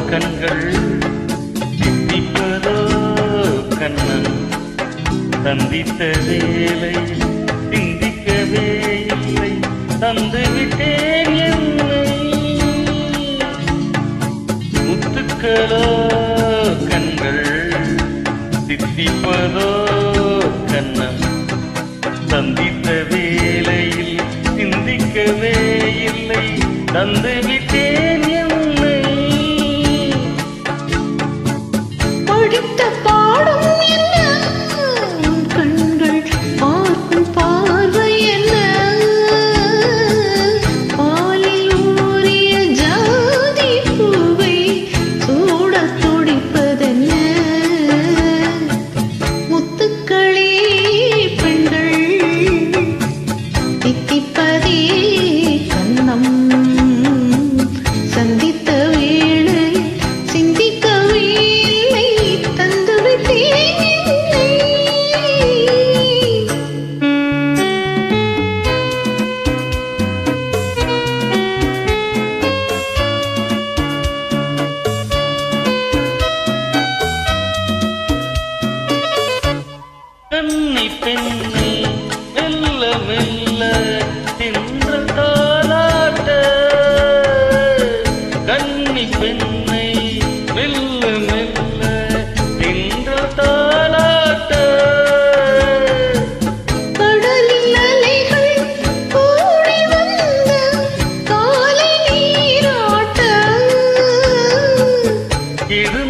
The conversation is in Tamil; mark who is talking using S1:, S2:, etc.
S1: கண்கள் தித்திப்பதோ கண்ணன் சந்தித்த வேலை சிந்திக்கவே இல்லை தந்து விட்டேன் என்னை முத்துக்களோ கண்கள் தித்திப்பதோ கண்ணன் சந்தித்த வேளையில் சிந்திக்கவே இல்லை தந்து விட்டேன் என்னை
S2: படித்த பாடம் என்ன கண்கள் பார்க்கும் பார்வை என்ன பாலில் ஊறிய ஜாதி பூவை சூட துடிப்பதென்ன முத்துக்களே பெண்கள் தித்திப்பதே கண்ணம் சந்தித்த வேளை சிந்திக்கவே இல்லை தந்து விட்டேன்
S1: கன்னி பெண்ணை மெல்ல மெல்ல தின்ற தாலாட்ட கன்னி பெண்ணை மெல்ல மெல்ல தின்ற தாலாட்ட
S2: கடலில் அலைகள் கூடி வந்த காலை நீராட்ட
S1: இது